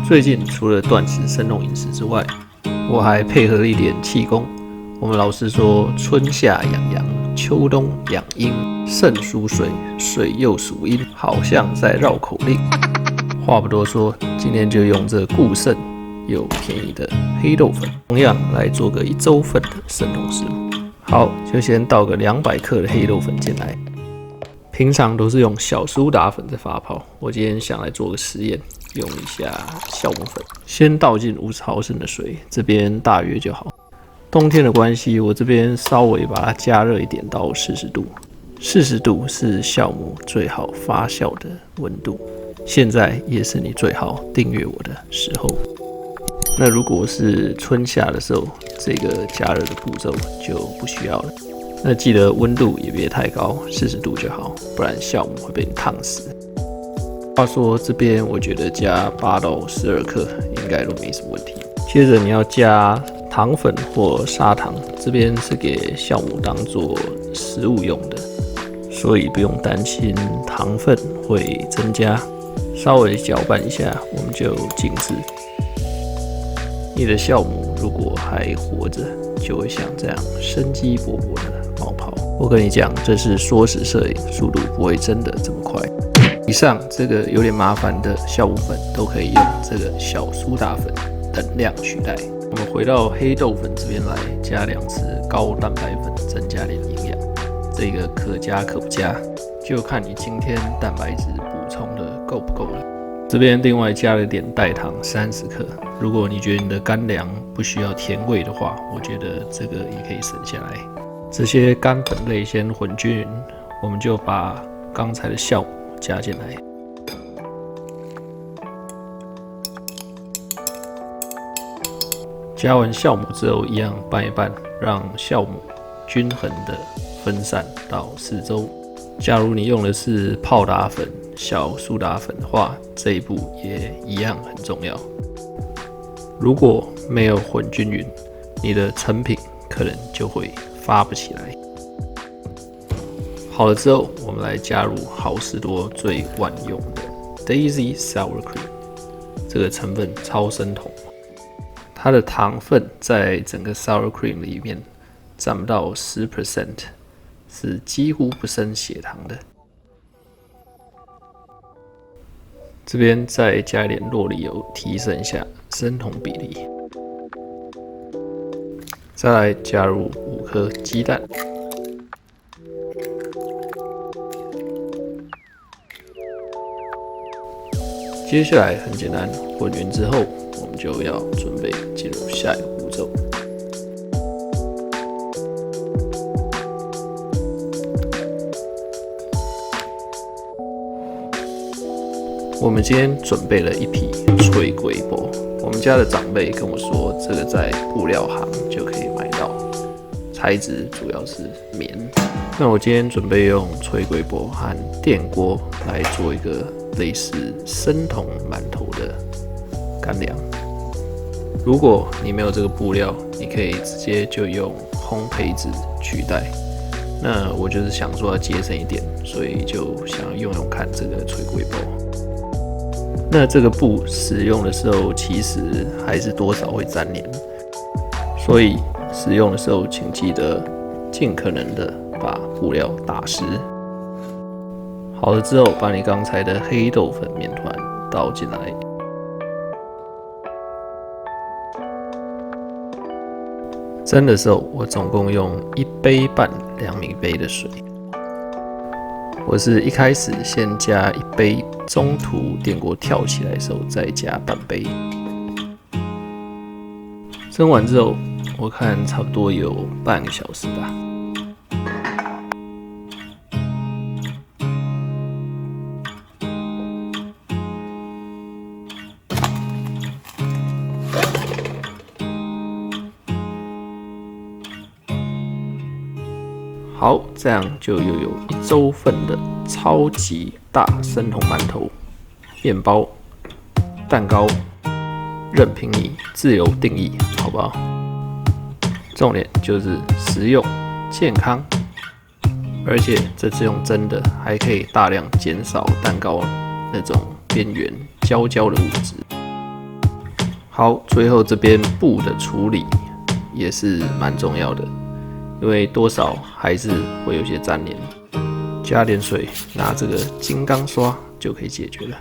最近除了断食生酮饮食之外，我还配合了一点气功。我们老师说，春夏养阳，秋冬养阴，肾属水，水又属阴，好像在绕口令。话不多说，今天就用这固肾又便宜的黑豆粉，同样来做个1周份的生酮食谱。好，就先倒个200克的黑豆粉进来。平常都是用小苏打粉在发泡，我今天想来做个实验，用一下酵母粉。先倒进50毫升的水，这边大约就好。冬天的关系，我这边稍微把它加热一点到40度。40度是酵母最好发酵的温度。现在也是你最好订阅我的时候。那如果是春夏的时候，这个加热的步骤就不需要了。那记得温度也别太高，40度就好，不然酵母会被你烫死。话说这边我觉得加8到12克应该都没什么问题。接着你要加糖粉或砂糖，这边是给酵母当做食物用的，所以不用担心糖分会增加。稍微搅拌一下，我们就静置。你的酵母如果还活着，就会像这样生机勃勃的冒泡。我跟你讲，这是缩时摄影，速度不会真的这么快。以上这个有点麻烦的酵母粉都可以用这个小苏打粉等量取代。我们回到黑豆粉这边来，加2次高蛋白粉，增加点营养。这个可加可不加，就看你今天蛋白质补充的够不够了。这边另外加了点代糖30克，如果你觉得你的干粮不需要甜味的话，我觉得这个也可以省下来。这些干粉类先混均匀，我们就把刚才的酵母加进来。加完酵母之后，一样拌一拌，让酵母均衡的分散到4周。假如你用的是泡打粉、小苏打粉的话，这一步也一样很重要。如果没有混均匀，你的成品可能就会发不起来。好了之后，我们来加入好事多最万用的 Daisy Sour Cream， 这个成分超生酮，它的糖分在整个 Sour Cream 里面占不到10%。是几乎不生血糖的。这边再加一点酪梨油，提升一下生酮比例。再来加入5颗鸡蛋。接下来很简单，混匀之后，我们就要准备进入下一个步骤。我们今天准备了一批脆龟波，我们家的长辈跟我说，这个在布料行就可以买到，材质主要是棉。那我今天准备用脆龟波和电锅来做一个类似生酮馒头的干粮。如果你没有这个布料，你可以直接就用烘焙纸取代。那我就是想说要节省一点，所以就想要用用看这个脆龟波。那这个布使用的时候，其实还是多少会沾黏，所以使用的时候，请记得尽可能的把布料打湿。好了之后，把你刚才的黑豆粉面团倒进来，蒸的时候，我总共用1杯半2米杯的水。我是一开始先加1杯，中途电锅跳起来的时候再加半杯。蒸完之后，我看差不多有半个小时吧。好，这样就又有1周份的超级大生酮馒头、面包、蛋糕，任凭你自由定义，好不好？重点就是实用、健康，而且这次用蒸的，还可以大量减少蛋糕那种边缘焦焦的物质。好，最后这边布的处理也是蛮重要的，因为多少还是会有些粘连，加点水，拿这个金刚刷就可以解决了。